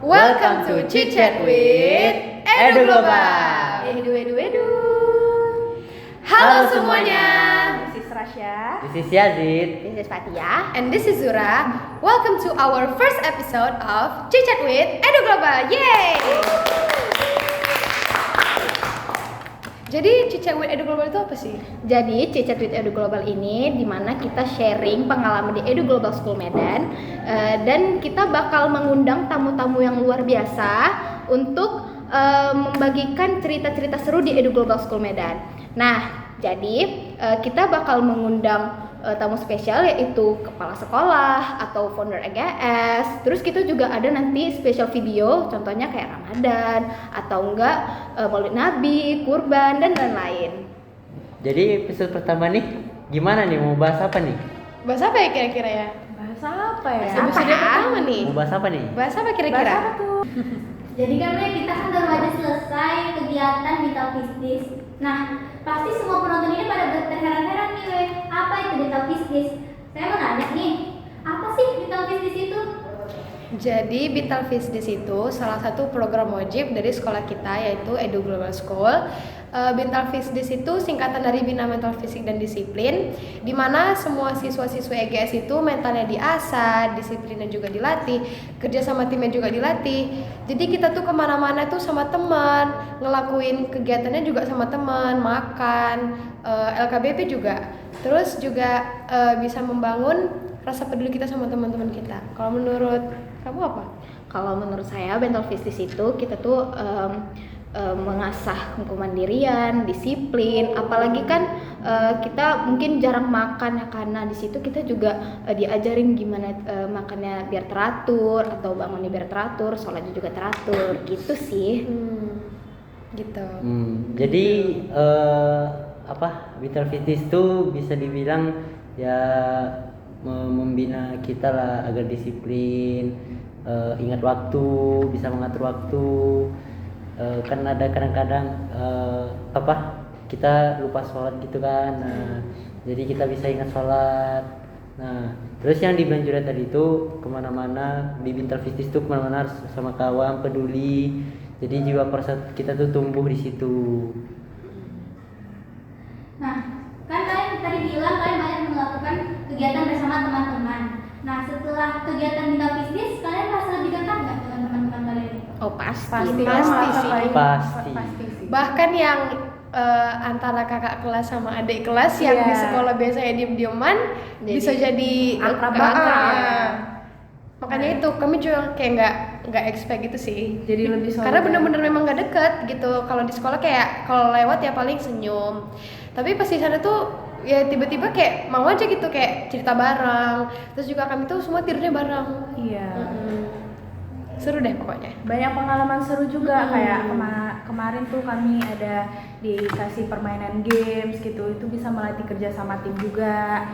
Welcome to Chit Chat with Edu Global. Edu. Halo semuanya. This is Rasya. This is Yazid. This is Fatia. And this is Zura. Welcome to our first episode of Chit Chat with Edu Global. Yay! Jadi Chit Chat with Edu Global itu apa sih? Jadi Chit Chat with Edu Global ini dimana kita sharing pengalaman di Edu Global School Medan, dan kita bakal mengundang tamu-tamu yang luar biasa untuk membagikan cerita-cerita seru di Edu Global School Medan. Nah, jadi kita bakal mengundang tamu spesial yaitu kepala sekolah atau founder EGS. Terus kita juga ada nanti special video, contohnya kayak Ramadan atau enggak Maulid Nabi, kurban dan lain-lain. Jadi episode pertama nih, gimana nih, mau bahas apa nih? Bahas apa ya kira-kira ya? Bahasa apa ya? Episode pertama nih. Mau bahas apa nih? Bahas apa kira-kira? Bahasa apa tuh? Jadi karena kita kan baru aja selesai kegiatan Vital Business. Nah, pasti semua penonton ini pada terheran-heran nih, weh. Apa itu Vital Business? Saya mau nanya nih, apa sih Vital Business itu? Jadi Vital Business itu salah satu program wajib dari sekolah kita yaitu Edu Global School. Vital Business itu singkatan dari Bina Mental Fisik dan Disiplin, di mana semua siswa-siswa EGS itu mentalnya diasah, disiplinnya juga dilatih, kerja sama timnya juga dilatih. Jadi kita tuh kemana-mana tuh sama teman, ngelakuin kegiatannya juga sama teman, makan, LKBP juga. Terus juga bisa membangun rasa peduli kita sama teman-teman kita. Kalau menurut kamu apa? Kalau menurut saya mental fitness itu kita tuh mengasah kemandirian, disiplin, apalagi kan kita mungkin jarang makan ya, karena di situ kita juga diajarin gimana makannya biar teratur atau bangunnya biar teratur, sholatnya juga teratur, gitu sih. Gitu. Jadi Vital Fitness itu bisa dibilang ya membina kita lah agar disiplin, ingat waktu, bisa mengatur waktu. Kan ada kadang-kadang kita lupa sholat gitu kan. Nah, jadi kita bisa ingat sholat. Nah, terus yang dibilang juga tadi itu kemana-mana di Vital Fitness itu kemana-mana harus sama kawan, peduli. Jadi jiwa persatuan kita tuh tumbuh di situ. Nah, kan kalian tadi bilang kalian banyak melakukan kegiatan bersama teman-teman. Nah, setelah kegiatan Vital Business, kalian merasa lebih dekat nggak dengan teman-teman kalian itu? Oh pasti Pasti sih. Pasti. Bahkan yang antara kakak kelas sama adik kelas yang di sekolah biasanya diem-dieman bisa jadi akrab akrab. banget. Makanya itu kami juga kayak nggak expect gitu sih. Jadi lebih solid. Karena bener-bener memang nggak deket gitu. Kalau di sekolah kayak kalau lewat ya paling senyum. Tapi pas di sana tuh ya tiba-tiba kayak mau aja gitu kayak cerita bareng. Terus juga kami tuh semua tidurnya bareng. Iya. Seru deh pokoknya. Banyak pengalaman seru juga kayak kemarin tuh kami ada dikasih permainan games gitu, itu bisa melatih kerja sama tim juga.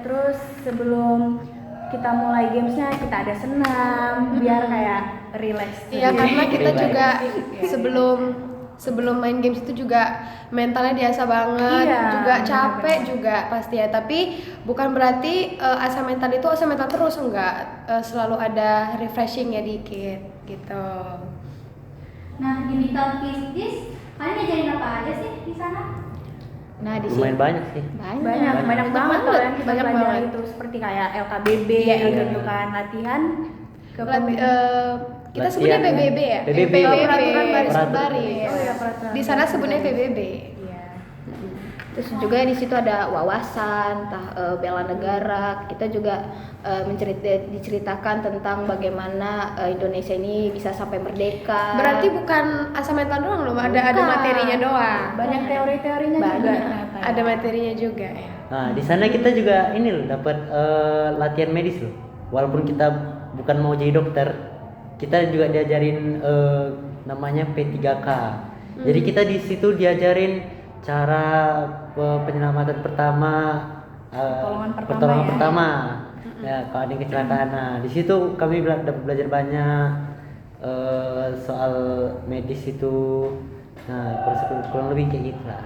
Terus sebelum kita mulai gamesnya kita ada senam biar kayak relax. Iya, karena kita Relax. juga sebelum main games itu juga mentalnya diasah banget, Iya, juga capek benar-benar. juga pasti ya. Tapi bukan berarti asah mental itu asah mental terus, enggak. Selalu ada refreshingnya dikit gitu. Nah, di Vital Business, kalian ngajarin apa aja sih di sana? Nah di Lumayan sini banyak sih. banyak banget banget, kalau yang kita banyak pelajari banget. itu seperti kayak LKBB Iya. gitu kan, latihan Kita sebutnya Latihan, PBB ya. PBB. Peraturan baris Peraturan. baris. Oh iya, peraturan Di sana baris sebutnya baris. PBB. Iya. Terus juga di situ ada wawasan, bela negara. Kita juga diceritakan tentang bagaimana Indonesia ini bisa sampai merdeka. Berarti bukan asal mental doang loh, ada Bukan. materinya doang. Banyak teori-teorinya juga Banyak. ternyata ya. Ada materinya juga ya. Nah, di sana kita juga ini loh dapat latihan medis loh. Walaupun kita bukan mau jadi dokter, kita juga diajarin namanya P3K. Jadi kita di situ diajarin cara penyelamatan pertama, pertolongan pertama. Ya, kalau ada kecelakaan. Nah, di situ kami dapat belajar banyak soal medis itu. Nah, kurang lebih kayak gitu lah.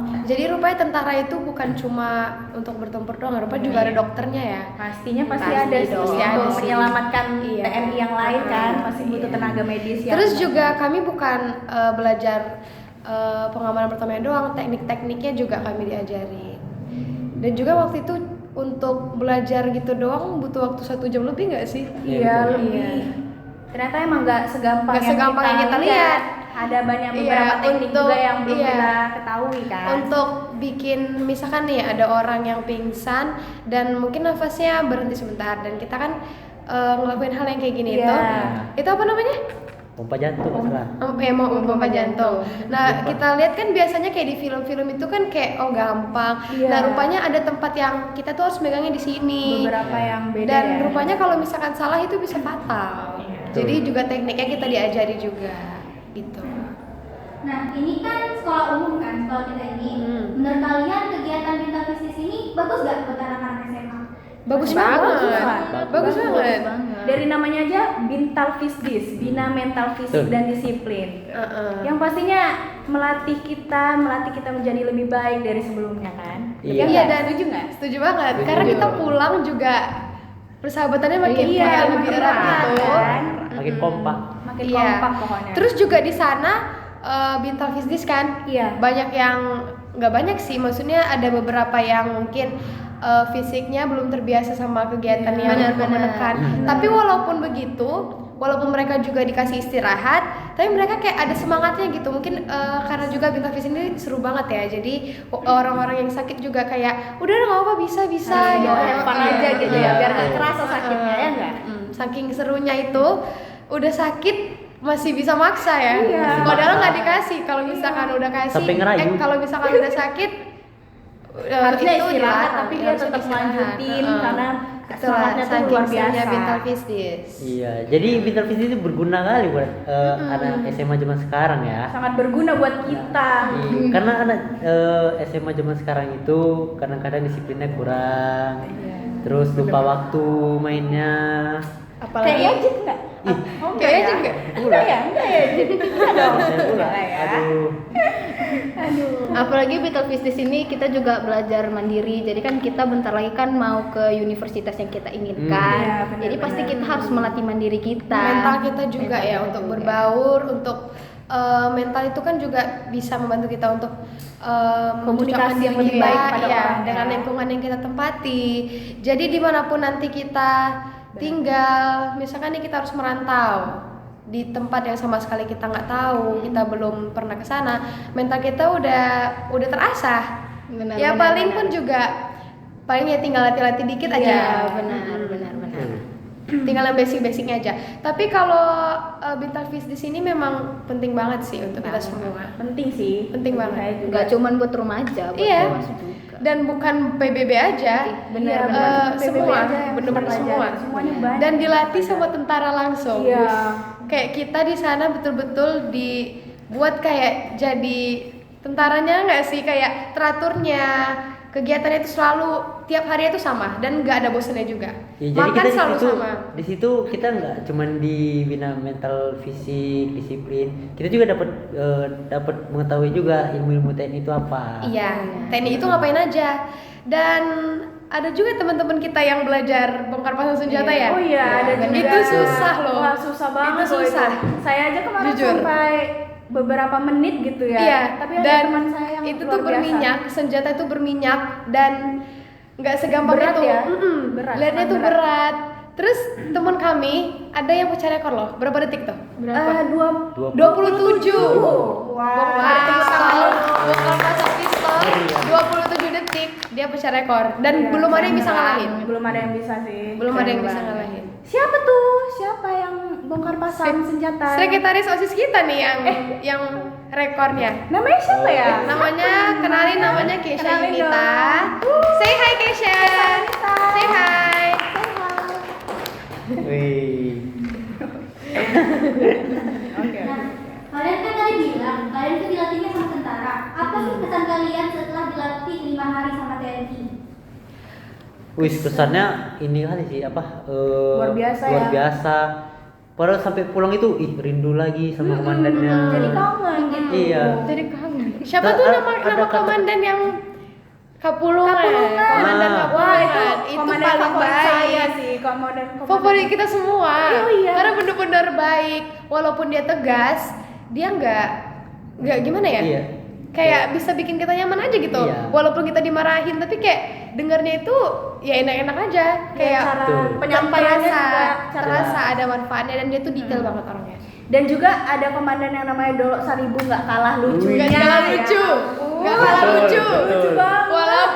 Jadi rupanya tentara itu bukan cuma untuk bertempur doang, rupanya juga ada dokternya ya. Pastinya pasti Pasti ada sih dong. untuk Ada sih. menyelamatkan Iya. TNI yang lain kan, pasti butuh Iya. tenaga medis yang Terus juga kami bukan belajar pengamanan pertamanya doang, teknik-tekniknya juga kami diajari. Dan juga waktu itu untuk belajar gitu doang butuh waktu 1 jam lebih nggak sih? Iya, Iya. lebih. Ternyata emang nggak segampang, Nggak segampang yang kita lihat. Ada banyak Iya, beberapa teknik untuk- juga yang belum iya. kita ketahui kan. Untuk bikin misalkan nih ada orang yang pingsan dan mungkin nafasnya berhenti sebentar dan kita kan ngelakuin hal yang kayak gini Iya. itu apa namanya? Pompa jantung masalah. Mau pompa jantung. Nah, Lupa. kita lihat kan biasanya kayak di film-film itu kan kayak oh gampang. Iya. Nah, rupanya ada tempat yang kita tuh harus megangnya di sini. Beberapa yang beda Dan ya. rupanya kalau misalkan salah itu bisa fatal. Jadi juga tekniknya kita diajari juga gitu. Nah, ini kan sekolah umum kan, sekolah kita ini. Hmm. Menurut kalian kegiatan Bintang Fisdis ini bagus gak buat anak-anak SMA? Bagus Bagus, banget. Pak. Bagus banget. Dari namanya aja Bintal Fisdis, Bina Mental Fisik Betul. dan Disiplin. Heeh. Yang pastinya melatih kita menjadi lebih baik dari sebelumnya kan. Iya. Iya, dan setuju nggak? Setuju banget. Setuju. Karena kita pulang juga persahabatannya makin Iya, makin lebih makin erat erat, gitu. kan? Makin kompak. Makin Iya. kompak pokoknya. Terus juga di sana Bintal Fisdis kan Iya. banyak yang nggak banyak sih, maksudnya ada beberapa yang mungkin fisiknya belum terbiasa sama kegiatan yang Benar-benar. menekan. Tapi walaupun begitu, walaupun mereka juga dikasih istirahat, tapi mereka kayak ada semangatnya gitu. Mungkin karena juga Bintal Fisdis ini seru banget ya. Jadi orang-orang yang sakit juga kayak udah nggak apa bisa gitu. Bawa handphone aja gitu ya, Iya. biar nggak kerasa sakitnya ya nggak? Saking serunya itu, udah sakit masih bisa maksa ya. Iya. Padahal nggak dikasih. Kalau misalkan udah kasih, Sampai ngerayu. kalau misalkan udah sakit, Harusnya itu istirahat dilarang, tapi dia harusnya tetap istirahat. lanjutin Heeh. karena Itulah semangatnya tuh saking luar serunya biasa. Bintal Fisdis. Iya, jadi Bintal Fisdis itu berguna kali buat anak SMA zaman sekarang ya. Sangat berguna buat kita. Iya, karena anak SMA zaman sekarang itu kadang-kadang disiplinnya kurang, terus lupa waktu mainnya. Apalagi Kayak Yajid nggak? Ih, Oh, kayak ya? aja enggak? Enggak ya? Enggak ya? Jadi enggak dong. Saya pula. Enggak ya? Aduh. Aduh. Apalagi Bintal Fisdis ini kita juga belajar mandiri. Jadi kan kita bentar lagi kan mau ke universitas yang kita inginkan. Iya, benar-benar. Jadi pasti kita harus melatih mandiri kita. Mental kita juga Mental ya kita untuk juga. berbaur, untuk mental itu kan juga bisa membantu kita untuk Komunikasi mengucapkan yang diri lebih kita, baik kepada iya, orang, dengan ya. lingkungan yang kita tempati. Jadi dimanapun nanti kita tinggal, misalkan nih kita harus merantau di tempat yang sama sekali kita nggak tahu, kita belum pernah ke sana, mental kita udah terasah. Benar, Ya benar, paling benar. pun juga paling ya tinggal latih-latih dikit aja. Iya, benar, benar. Tinggal yang basic-basicnya aja. Tapi kalau Bintal Fisdis di sini memang penting banget sih untuk kita semua. Penting sih. Penting banget. Saya juga. Enggak cuman buat remaja, buat Iya. dewasa juga. Dan bukan PBB aja. Benar, Iya, benar. bukan PBB Semua, aja yang bener-bener kita semua. pelajari. Semuanya banyak. Dan dilatih sama tentara langsung. Iya. Kayak kita di sana betul-betul dibuat kayak jadi tentaranya nggak sih, kayak teraturnya, kegiatannya itu selalu tiap hari itu sama dan nggak ada bosannya juga. Ya, jadi Makan kita selalu di situ, sama. di situ kita nggak cuman dibina mental, fisik, disiplin. Kita juga dapat mengetahui juga ilmu-ilmu TNI itu apa. Iya, TNI itu ngapain aja. Dan ada juga teman-teman kita yang belajar bongkar pasang senjata ya. Oh iya, ada Dan juga. itu susah loh. Wah, susah banget Itu loh susah. Saya aja kemarin Jujur. sampai beberapa menit gitu ya. Iya, Tapi ada dan teman saya yang itu luar tuh biasa. berminyak, senjata itu berminyak dan nggak segampang Berat itu. ya? Mm-mm. Berat, Lihatnya sangat tuh berat. Terus teman kami ada yang pecah rekor loh. Berapa detik tuh? Berapa? 27. Wah. Bongkar pistol, bongkar pasang pistol, Ngeri ya. 27 detik dia pecah rekor dan Iya, belum ada yang bisa keren. ngalahin. Belum ada yang bisa sih. Belum ada yang Keren bisa banget. ngalahin. Siapa tuh? Siapa yang bongkar pasang senjata? Sekretaris OSIS kita nih yang rekornya. Namanya siapa ya? Namanya kenalin namanya Keisha Kenalin Yunita. dong. Say hi Keisha. Say hi. Wih. Oke. Nah, kalian kan tadi bilang kalian tuh dilatihnya sama tentara. Apa sih pesan kalian setelah dilatih 5 hari sama TNI? Wih, pesannya ini kali sih apa? Luar biasa luar ya. biasa. Padahal sampai pulang itu rindu lagi sama komandannya. Jadi kangen gitu. Iya. Jadi kangen. Siapa tuh nama komandan yang Kapulungan. Komandan Wah, Kapulungan itu komandan paling favorit saya baik. sih, komandan Favorit kita semua. Oh, iya. Karena bener-bener baik. Walaupun dia tegas, dia nggak gimana ya? Iya. Kayak bisa bikin kita nyaman aja gitu. Iya. Walaupun kita dimarahin, tapi kayak dengarnya itu ya enak-enak aja. Kayak cara Betul. tanpa penyampaiannya rasa, juga terasa ada manfaatnya dan dia tuh detail banget orangnya. Dan juga ada komandan yang namanya Dolok Saribu, nggak kalah lucunya. Nggak kalah ya. lucu, nggak Betul, kalah lucu. betul. banget.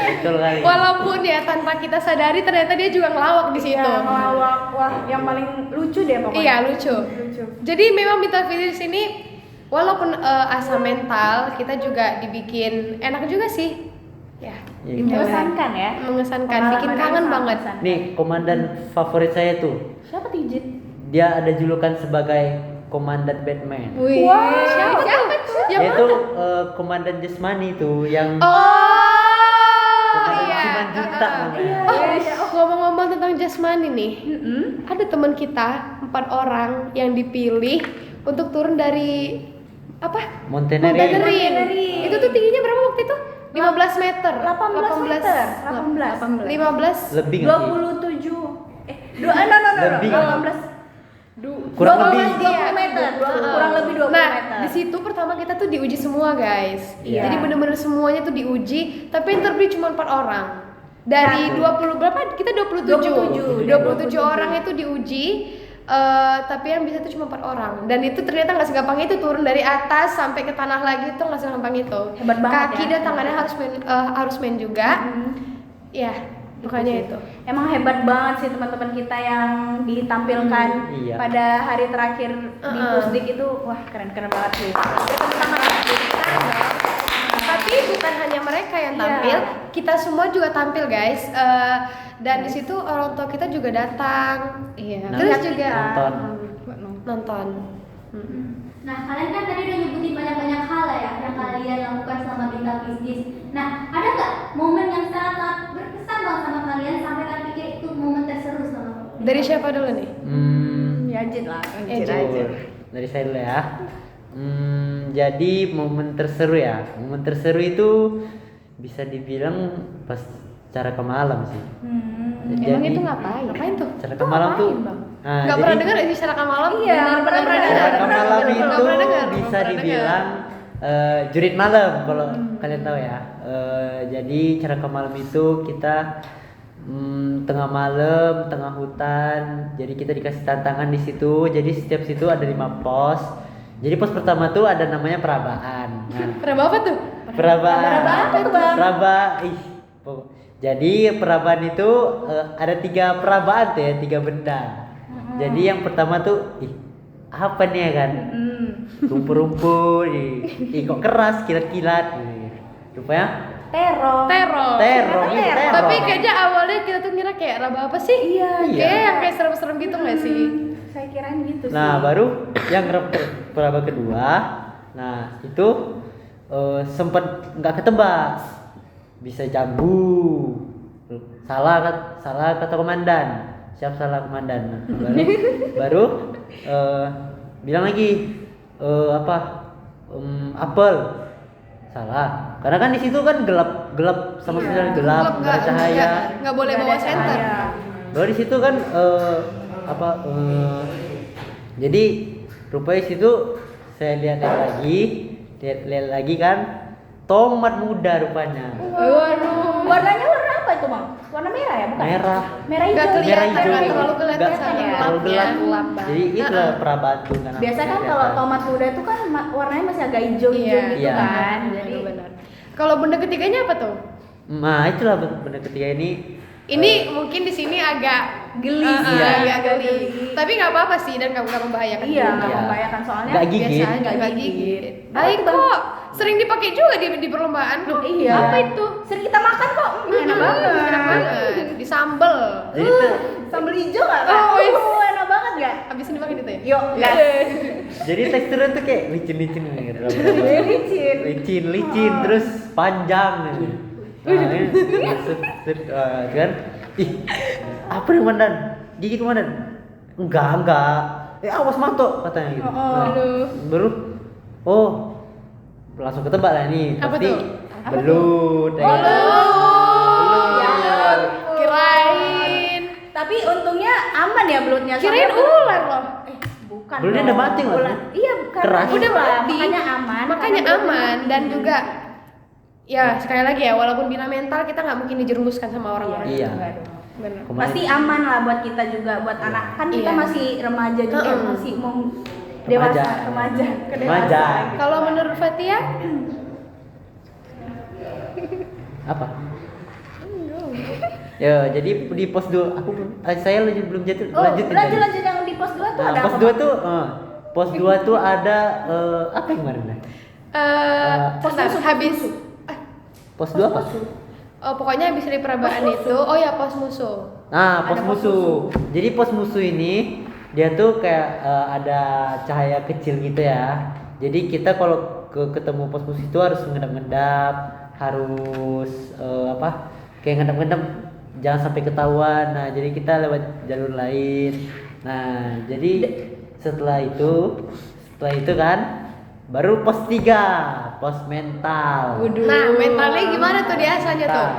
Betul kali. Walaupun ya tanpa kita sadari ternyata dia juga ngelawak di situ. Iya, ngelawak. Wah, yang paling lucu deh pokoknya. Iya, lucu. Lucu. Jadi memang Bintang Fitri di sini walaupun asa mental kita juga dibikin enak juga sih. Ya, Iya. gitu. Mengesankan ya. Mengesankan, bikin Pengalaman kangen yang sangat banget. mengesankan. Nih, komandan favorit saya tuh. Siapa Tijit? Dia ada julukan sebagai Komandan Batman. Wih, Wow. siapa tuh? Yang Yaitu mana? Komandan Jasmani tuh yang Oh, Komandan iya. Simanjuntak namanya. Oh, ngomong-ngomong tentang jasmani nih. Ada teman kita 4 orang yang dipilih untuk turun dari apa? Mountaineering. Mountaineering. Itu tuh tingginya berapa waktu itu? 15 meter. 18 meter. 18. 15. Lebih nggak sih? 27. No. Lebih. 18. Kurang 20 lebih. 20 meter. Kurang lebih 20 Nah, meter. di situ pertama kita tuh diuji semua, guys. Iya. Jadi bener-bener semuanya tuh diuji, tapi yang terpilih cuma 4 orang. Dari 20 berapa? Kita 27. 27 orang itu diuji. Tapi yang bisa itu cuma 4 orang. Dan itu ternyata nggak segampang itu turun dari atas sampai ke tanah lagi itu nggak segampang itu. Hebat banget Kaki ya. dan tangannya harus main juga. Ya, makanya itu. Emang hebat banget sih teman-teman kita yang ditampilkan Iya. pada hari terakhir di Pusdik itu. Wah, keren-keren banget sih. Tapi bukan hanya mereka yang Iya. tampil, kita semua juga tampil, guys. Dan di situ orang tua kita juga datang. Iya. Terus juga nonton. Nah, kalian kan tadi udah nyebutin banyak-banyak hal ya yang kalian lakukan selama Bintang Bisnis. Nah, ada nggak momen yang sangat berkesan banget sama kalian sampai kalian pikir itu momen terseru sama kalian? Dari siapa dulu nih? Yajin lah. Betul. Dari saya dulu ya. Jadi momen terseru ya. Momen terseru itu bisa dibilang pas cara ke malam sih. Emang itu ngapain? Ngapain tuh? Cara ke malam tuh. Nah, Nggak jadi pernah dengar sih cara ke malam? Iya, pernah cara dengar. ke malam Nggak itu pernah dengar, bisa belum pernah dibilang jurit malam kalau kalian tahu ya. Jadi cara ke malam itu kita tengah malam, tengah hutan. Jadi kita dikasih tantangan di situ. Jadi setiap situ ada 5 pos. Jadi pos pertama tuh ada namanya perabaan. Nah, Pernah apa tuh? perabaan. Apa tuh, Bang? Jadi perabaan itu ada 3 perabaan tuh ya, 3 benda. Jadi yang pertama tuh, apa nih ya kan? Rumput-rumput, kok keras, kilat-kilat. Rupanya Terong. Terong. terong. Tapi kayaknya awalnya kita tuh ngira kayak raba apa sih? Iya. Kayak yang kayak serem-serem gitu nggak sih? Saya kirain gitu sih. Nah baru yang perabaan kedua, nah itu sempat nggak ketebak, bisa jambu, salah kata komandan, siap salah komandan. Nah, baru bilang lagi apel, salah, karena kan di situ kan gelap sama sekali gelap, nggak ada cahaya. Nggak boleh bawa senter. Baru di situ kan jadi rupanya situ saya lihat lagi kan tomat muda rupanya. Waduh. Warnanya warna apa itu, Bang? Warna merah ya, bukan? Merah. Merah Nggak hijau. kelihatan, Merah hijau. nggak terlalu kelihatan Nggak saking terlalu gelapnya. gelap. Jadi itulah perabaan tuh kan. Biasa kan kalau tomat muda itu kan warnanya masih agak hijau-hijau Iya. gitu Iya. kan. Jadi Benar. Kalau benda ketiganya apa tuh? Nah itulah benda ketiga ini. Ini mungkin di sini agak geli sih, Iya. agak geli. Geli. Tapi nggak apa-apa sih dan nggak membahayakan. iya, juga. nggak Iya. membahayakan soalnya. Nggak gigit. Biasa aja, nggak gigit. Baik kok. Sering dipakai juga di perlombaan. Iya. Apa itu? Sering kita makan kok. Enak banget. Enak banget. Di sambel. Jadi tuh, Sambal hijau nggak? Oh, wis. Enak banget nggak? Habisin dimakan itu ya? Yuk, gas. jadi teksturnya tuh kayak licin gitu. Licin. licin terus panjang. Nah, ini kan. Ih, apa nih komandan? Gigi komandan? Enggak. Awas manto katanya gitu. Nah, baru langsung ketebak lah nih. Apa Pasti tuh? belut. ya. Ya, Kirain. tapi untungnya aman ya belutnya. Kirain soalnya- ular loh. Bukan. Belutnya udah dong. mati nggak Ular. sih? Iya, karena Keras. itu Udah lah, mati. makanya aman. Makanya karena belutnya aman mati. dan juga ya sekali lagi ya walaupun bina mental kita nggak mungkin dijerumuskan sama orang-orang. Iya. Enggak dong. Bener. Kemarin- Pasti aman lah buat kita juga, buat anak kan kita Iya. masih remaja juga, Heeh. masih mau dewasa, remaja, Remaja. Kalau menurut Fatia, Apa? Ya, jadi di pos 2 aku saya belum jatuh Oh, lanjutin. tadi. lanjut yang di pos 2 tuh Nah, ada pos apa? 2 tuh pos 2 tuh ada apa yang kemarin? pos musuh, habis Pos 2 apa? pokoknya habis dari perabaan itu, oh ya pos musuh. Nah, pos Ada pos musuh. Jadi pos musuh ini dia tuh kayak ada cahaya kecil gitu ya. Jadi kita kalau ketemu pos musuh itu harus ngedap-ngedap, harus apa? Kayak ngedap-ngedap jangan sampai ketahuan. Nah, jadi kita lewat jalur lain. Nah, jadi setelah itu kan baru pos 3, pos mental. Nah, mentalnya gimana tuh biasanya tuh?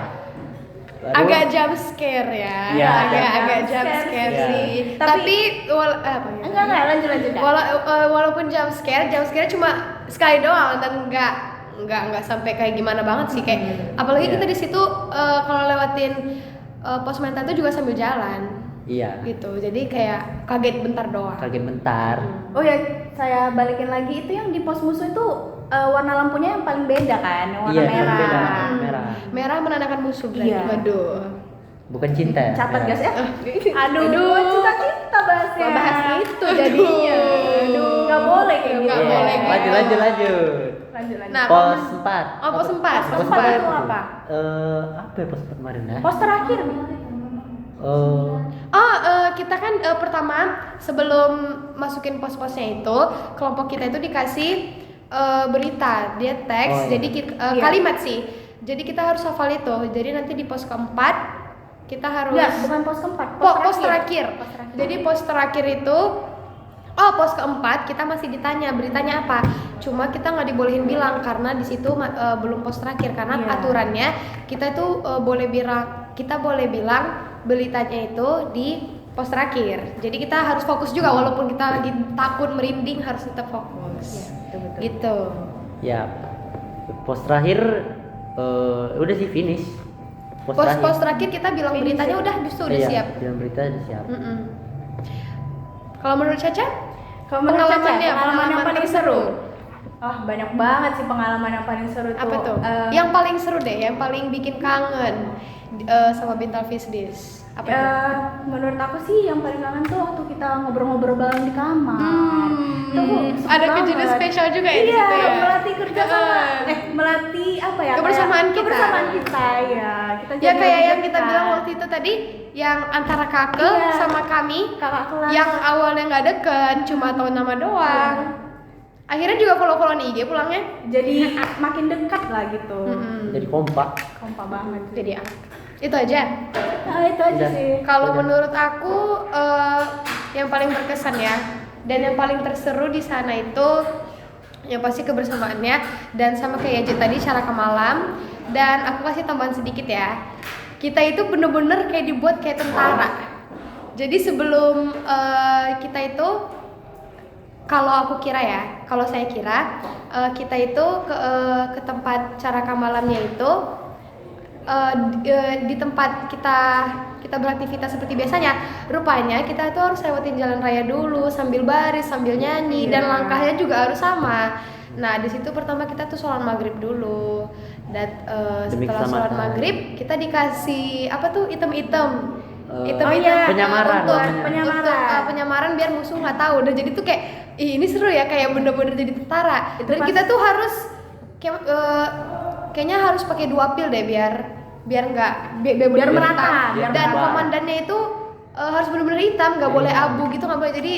Baru- Agak jump scare ya, Iya. agak jump Jump scare scare Iya. sih. Tapi- Apa ya? Enggak, lanjut dah. Walaupun jump scare cuma sekali doang dan nggak sampai kayak gimana banget sih kayak apalagi Iya. kita di situ kalau lewatin pos mental itu juga sambil jalan Iya. gitu, jadi kayak kaget bentar doang. Kaget bentar. Oh ya, saya balikin lagi itu yang di pos musuh itu warna lampunya yang paling beda kan, yang warna Iya, yang merah. beda, merah. Merah menandakan musuh berarti. Iya. Waduh. Bukan cinta ya? Catat Merah. guys ya. Aduh, cinta bahasnya. Wah, bahas itu jadinya. Aduh, nggak boleh kayak gitu. Nggak Iya, boleh gitu. lanjut. Lanjut. Nah, Pos 4. Oh, pos 4. Pos 4 itu apa? Apa ya pos 4 kemarin ya? Pos terakhir. Kita kan pertama sebelum masukin pos-posnya itu kelompok kita itu dikasih berita, dia teks, Oh, iya. jadi Iya. kalimat sih. Jadi kita harus hafal itu. Jadi nanti di pos keempat kita harus Enggak, bukan pos keempat. pos terakhir. Pos terakhir. Jadi pos terakhir itu pos keempat kita masih ditanya beritanya apa. Cuma kita nggak dibolehin bilang karena di situ belum pos terakhir karena Iya. aturannya kita itu boleh bilang beritanya itu di pos terakhir. Jadi kita harus fokus juga walaupun kita lagi takut merinding harus tetap fokus. Iya, betul. Gitu. Ya. Pos terakhir udah sih finish. Pos terakhir kita bilang Finish beritanya ya? udah justru udah Iya, siap. bilang berita udah siap. Mm-mm. Kalau menurut Caca? Kalau menurut Caca, Pengalamannya, pengalaman yang pengalaman paling terseru. seru. Banyak banget sih pengalaman yang paling seru tuh. Apa tuh? Yang paling seru deh, yang paling bikin kangen sama Bintal Fish Days. Apa tuh? Menurut aku sih yang paling kangen tuh waktu kita ngobrol-ngobrol bareng di kamar. Tuh seru Ada kejadian banget. spesial juga ya di Iya, situ ya. melatih kerja sama, melatih apa ya? Kebersamaan kita. Kebersamaan kita ya. Kita Ya jadi kayak lebih yang kita dekat. bilang waktu itu tadi, yang antara kakak Iya. sama kami, Kakak kelas. yang awalnya nggak deket, cuma tahu nama doang. Akhirnya juga follow-followan IG pulangnya. jadi makin dekat lah gitu. Jadi kompak. Kompak banget. Jadi itu aja. Nah, itu aja Udah. sih. Kalau Udah. menurut aku yang paling berkesan ya dan yang paling terseru di sana itu yang pasti kebersamaannya dan sama kayak Jet tadi cara ke malam. Dan aku kasih tambahan sedikit ya, kita itu bener-bener kayak dibuat kayak tentara. Jadi sebelum kita itu, kalau saya kira kita itu ke tempat cara ke malamnya itu di tempat kita beraktivitas seperti biasanya. Rupanya kita tuh harus lewatin jalan raya dulu sambil baris, sambil nyanyi dan langkahnya juga harus sama. Nah, di situ pertama kita tuh sholat maghrib dulu. Dan Demi setelah sholat keselamatan. maghrib kita dikasih apa tuh item-item. Penyamaran, untuk penyamaran. penyamaran biar musuh nggak tahu. Dan jadi tuh kayak ini seru ya, kayak bener-bener jadi tentara. Itu Dan pas- kita tuh harus kayaknya harus pakai 2 pil deh biar nggak biar Biar bener-bener merata, hitam. biar Dan merata. komandannya itu harus bener-bener hitam, nggak Iya. boleh abu gitu, nggak boleh. Jadi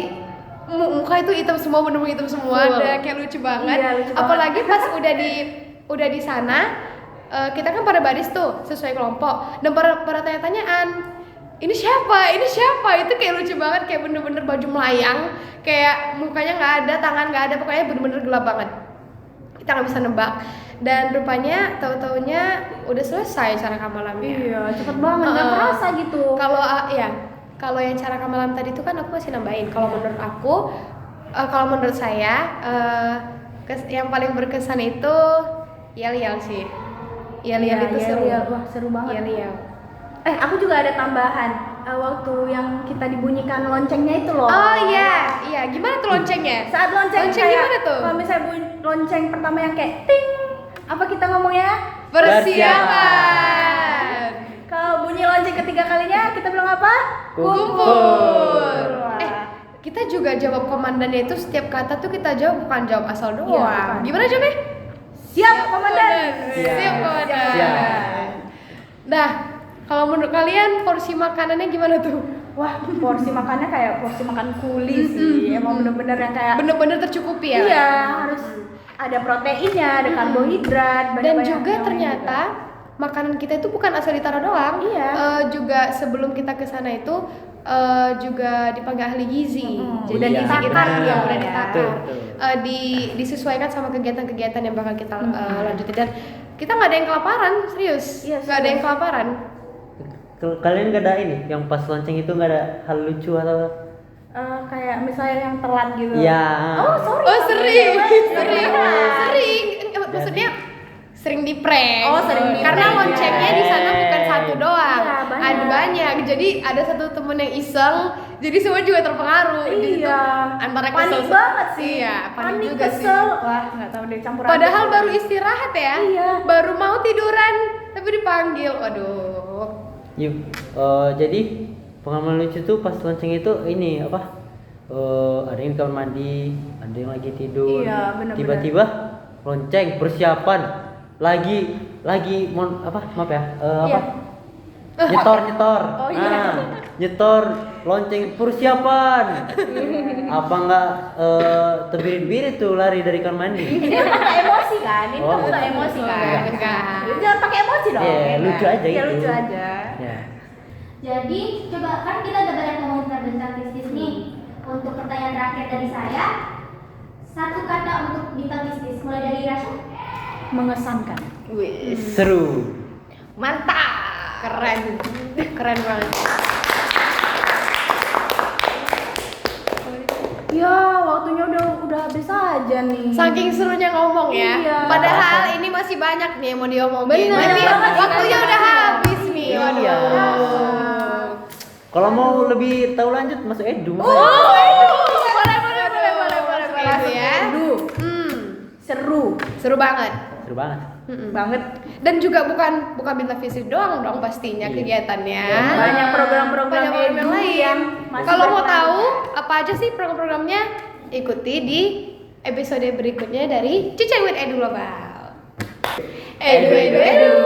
muka itu hitam semua, bener-bener hitam semua. Betul. Ada kayak lucu banget. Iya, lucu Apalagi pas udah di sana, kita kan pada baris tuh sesuai kelompok dan pada tanya-tanyaan, ini siapa itu kayak lucu banget, kayak bener-bener baju melayang, kayak mukanya nggak ada, tangan nggak ada, pokoknya bener-bener gelap banget. kita nggak bisa nebak. Dan rupanya tahu-taunya udah selesai cara kamalamnya. Iya, cepet banget, nggak kerasa gitu. Kalau yang cara kamalam tadi itu kan aku masih nambahin. Kalau menurut aku, kalau menurut saya yang paling berkesan itu yel-yel sih. Yel-yel itu seru. Wah, seru banget. Yel-yel. Aku juga ada tambahan. Waktu yang kita dibunyikan loncengnya itu loh. Oh iya, gimana tuh loncengnya? Saat lonceng kayak, gimana tuh? kalau misalnya lonceng pertama yang kayak ting, apa kita ngomongnya? Persiapan. Kalau bunyi lonceng ketiga kalinya kita bilang apa? Kumpul. Wah. Kita juga jawab komandannya itu setiap kata tuh kita jawab, bukan jawab asal doang. bukan. Gimana jawabnya? Siap komandan. Siap komandan. Siap. Nah, kalau menurut kalian porsi makanannya gimana tuh? Wah, porsi makannya kayak porsi makan kuli sih. Emang bener-bener yang kayak Bener-bener tercukupi ya? iya, harus ada proteinnya, ada karbohidrat, Dan banyak-banyak juga yang ternyata makanan kita itu bukan asal ditaruh doang. Iya. Juga sebelum kita ke sana itu juga dipanggil ahli gizi. Jadi udah Iya, ditakar benar. ya, udah ditakar. Betul. Disesuaikan sama kegiatan-kegiatan yang bakal kita lanjutin, dan kita nggak ada yang kelaparan, serius. Iya, Nggak ada yang kelaparan. Kalian gak ada ini yang pas lonceng itu gak ada hal lucu atau kayak misalnya yang telat gitu. ya? Oh, sorry. Oh sering. Iya. Maksudnya sering di prank. Oh, sering di Karena prank, loncengnya ya. di sana bukan satu doang. Iya, banyak. Ada banyak. Jadi ada satu temen yang iseng, jadi semua juga terpengaruh. Di situ Iya. antara Panik kesel banget sih. Iya, panik juga sih. kesel. Wah, nggak tahu deh campur. Padahal aduk. baru istirahat ya. Iya. Baru mau tiduran tapi dipanggil. Waduh. Yuk, jadi pengalaman lucu tuh pas lonceng itu ini apa? Ada yang di kamar mandi, ada yang lagi tidur. Iya, benar-benar. Tiba-tiba lonceng persiapan lagi maaf ya Iya. nyetor. Oh, iya. Nah, nyetor lonceng persiapan. Apa enggak terbirit-birit tuh lari dari kamar mandi? Ini kan nggak emosi kan? Ini Oh, kamu nggak enggak. emosi kan? Enggak. Jangan pakai emosi dong. Iya, ya lucu kan? aja Iya, gitu. lucu aja. Ya. Jadi coba kan kita udah banyak ngomongin tentang bintang bisnis nih. Untuk pertanyaan terakhir dari saya, satu kata untuk bintang bisnis mulai dari Rasha. Mengesankan. Wih, Seru. mantap. Keren banget. Ya, waktunya udah habis aja nih. Saking serunya ngomong ya. Iya. Padahal ini masih banyak nih yang mau diomongin. Bener, Tapi banget sih, waktunya banyak udah banget. habis nih. Iya. Waduh. Kalau mau lebih tahu lanjut masuk edu. Boleh itu ya. Aduh, seru Seru banget. Seru banget. banget. Dan juga bukan bintang fisik doang dong pastinya Iya. kegiatannya. Banyak program-program Banyak program edu lain. yang masih Kalau mau berkelanjutan. tahu apa aja sih program-programnya, ikuti di episode berikutnya dari Ciceng with Edu Global. Edu.